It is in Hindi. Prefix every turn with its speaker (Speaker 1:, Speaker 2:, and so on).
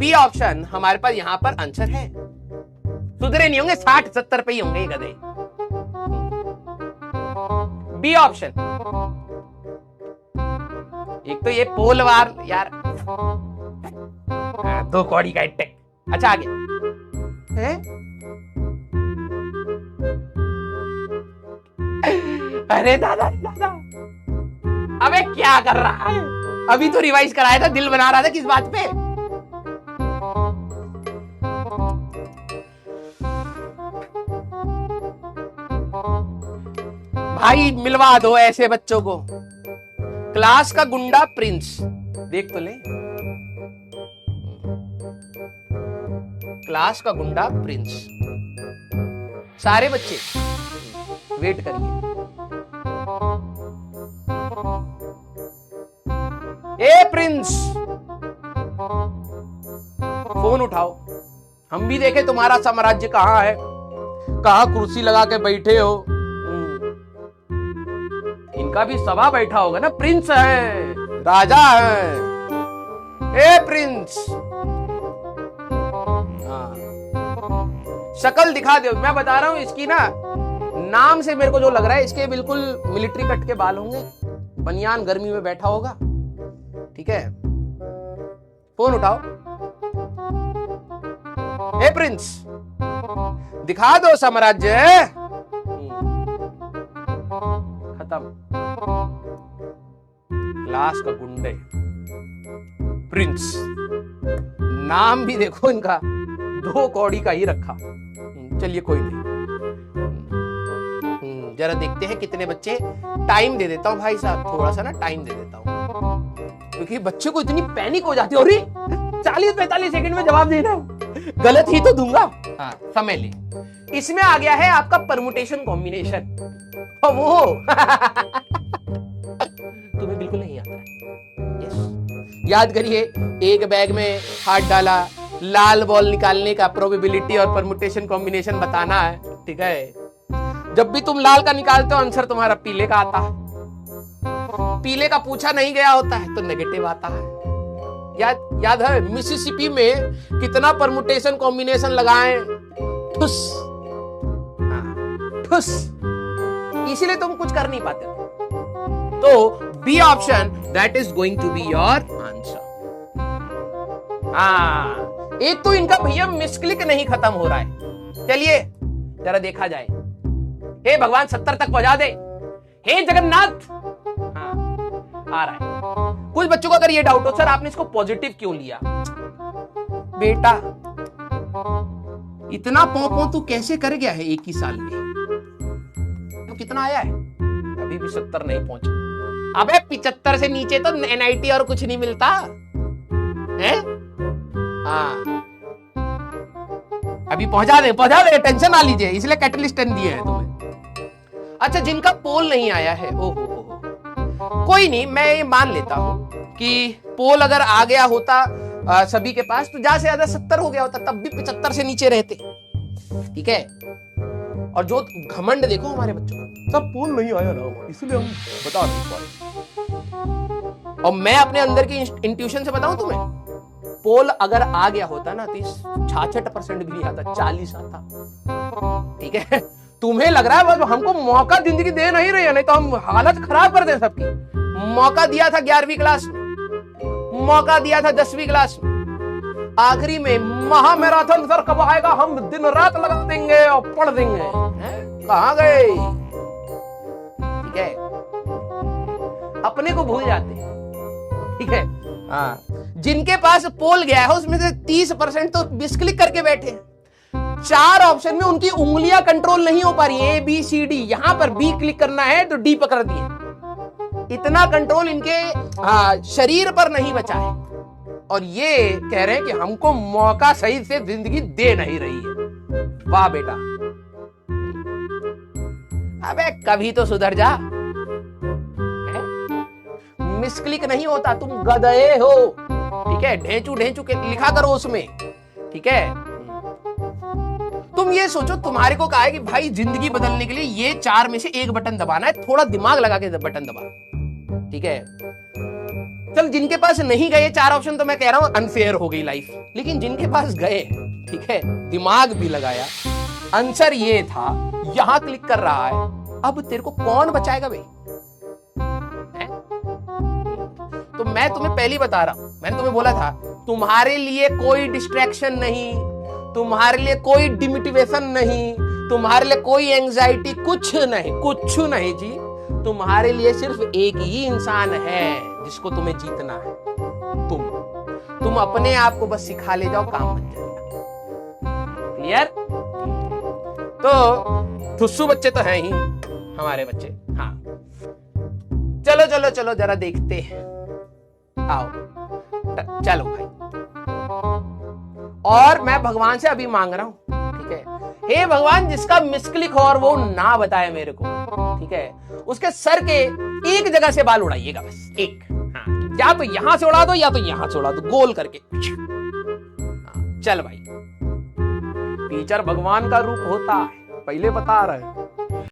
Speaker 1: बी ऑप्शन हमारे पास यहां पर आंसर है। सुधरे नहीं होंगे, 60-70 पे ही होंगे ये गधे। B option. एक तो ये पोलवार यार, 2 कौड़ी का अटैक। अच्छा आगे है? अरे दादा दादा, अबे क्या कर रहा है? अभी तो रिवाइज कराया था, दिल बना रहा था किस बात पे? भाई मिलवा दो ऐसे बच्चों को। क्लास का गुंडा प्रिंस, देख तो ले। क्लास का गुंडा प्रिंस, सारे बच्चे वेट करिए। ए प्रिंस, फोन उठाओ, हम भी देखे तुम्हारा साम्राज्य कहां है, कहां कुर्सी लगा के बैठे हो। इनका भी सभा बैठा होगा ना, प्रिंस है, राजा है। ए प्रिंस, शक्ल दिखा दो। मैं बता रहा हूं इसकी ना, नाम से मेरे को जो लग रहा है इसके बिल्कुल मिलिट्री कट के बाल होंगे, बनियान, गर्मी में बैठा होगा। ठीक है, फोन उठाओ। ए प्रिंस, दिखा दो साम्राज्य। खत्म। क्लास का गुंडे प्रिंस, नाम भी देखो इनका 2 कौड़ी का ही रखा। चलिए कोई नहीं, जरा देखते हैं कितने बच्चे। टाइम दे देता हूं भाई साहब, थोड़ा सा ना टाइम दे देता हूं, क्योंकि बच्चे को इतनी पैनिक हो जाती है। अरे 40-45 सेकंड में जवाब देना, गलत ही तो दूंगा। हाँ, समय ले। इसमें आ गया है आपका परमुटेशन कॉम्बिनेशन। वो तुम्हें बिल्कुल नहीं आता है। यस, याद करिए, एक बैग में हाथ डाला, लाल बॉल निकालने का प्रोबेबिलिटी और परमुटेशन कॉम्बिनेशन बताना है। ठीक है, जब भी तुम लाल का निकालते हो आंसर तुम्हारा पीले का आता है, पीले का पूछा नहीं गया होता है तो नेगेटिव आता है। याद है मिसिसिपी में कितना परमुटेशन कॉम्बिनेशन लगाए, ठुस ठुस, इसीलिए तुम कुछ कर नहीं पाते। तो B option that is going to be your answer. एक तो इनका भैया मिसक्लिक नहीं खत्म हो रहा है। चलिए जरा देखा जाए। हे भगवान 70 तक पहुंचा दे, हे जगन्नाथ। हाँ, आ रहा है। कुछ बच्चों को अगर ये डाउट हो, सर आपने इसको पॉजिटिव क्यों लिया? बेटा इतना पौ तू कैसे कर गया है 1 ही साल में? तो कितना आया है? अभी भी 70 नहीं पहुंचा। अबे 75 से नीचे तो NIT और कुछ नहीं मिलता है। अभी पहुंचा दे, टेंशन ना लीजिए, इसलिए कैटलिस्ट 10 दिए हैं तुम्हें। अच्छा, जिनका पोल नहीं आया है, ओहो कोई नहीं, मैं ये मान लेता हूं कि पोल अगर आ गया होता सभी के पास तो ज्यादा से ज्यादा 70 हो गया होता, तब भी 75 से नीचे रहते। ठीक है, और जो घमंड देखो हमारे बच्चों का, सब पोल नहीं आया ना, इसलिए हम बता नहीं पाए। और मैं अपने अंदर की इंट्यूशन से बताऊं तुम्हें, पोल अगर आ गया होता ना तो 66% भी नहीं आता, 40 आता। ठीक है, तुम्हें लग रहा है बस हमको मौका जिंदगी दे नहीं रही है, नहीं तो हम हालत खराब कर दें सबकी। मौका दिया था 11वीं क्लास में, मौका दिया था 10वीं क्लास में, आखिरी में महा मैराथन सर कब आएगा, हम दिन रात लगा देंगे और पढ़ देंगे। कहां गए? ठीक है, अपने को भूल जाते हैं। ठीक है, हाँ, जिनके पास पोल गया है उसमें से 30% तो मिसक्लिक करके बैठे हैं। 4 ऑप्शन में उनकी उंगलियां कंट्रोल नहीं हो पा रही, A B C D, यहां पर B क्लिक करना है तो D पकड़ दिए। इतना कंट्रोल इनके शरीर पर नहीं बचा है, और ये कह रहे हैं कि हमको मौका सही से जिंदगी दे नहीं रही है। वाह बेटा, अबे कभी तो सुधर जा। मिसक्लिक नहीं होता, तुम गधे हो। ठीक है, ढेंचू ढेंचू के लिखा करो उसमें। ठीक है, तुम ये सोचो, तुम्हारे को कहा है कि भाई जिंदगी बदलने के लिए ये 4 में से एक बटन दबाना है, थोड़ा दिमाग लगा के बटन दबा। ठीक है, चल जिनके पास नहीं गए 4 ऑप्शन तो मैं कह रहा हूं अनफेयर हो गई लाइफ, लेकिन जिनके पास गए, ठीक है, दिमाग भी लगाया, आंसर ये था, यहां क्लिक कर रहा है, अब तेरे को कौन बचाएगा भाई? तो मैं तुम्हें पहले ही बता रहा हूं, मैंने तुम्हें बोला था तुम्हारे लिए कोई डिस्ट्रैक्शन नहीं, तुम्हारे लिए कोई डिमोटिवेशन नहीं, तुम्हारे लिए कोई एंजाइटी, कुछ नहीं जी। तुम्हारे लिए सिर्फ एक ही इंसान है जिसको तुम्हें जीतना है, तुम अपने आप को बस सिखा ले जाओ, काम बन जाएगा। क्लियर? तो ठुस्सू बच्चे तो हैं ही हमारे बच्चे। हाँ, चलो चलो चलो जरा देखते हैं, आओ चलो भाई। और मैं भगवान से अभी मांग रहा हूं, ठीक है, हे भगवान जिसका मिसक्लिक हो और वो ना बताए मेरे को, ठीक है, उसके सर के एक जगह से बाल उड़ाइएगा बस, एक। हाँ, या तो यहां से उड़ा दो या तो यहां से उड़ा दो, गोल करके। हाँ, चल भाई, टीचर भगवान का रूप होता है, पहले बता रहे हैं।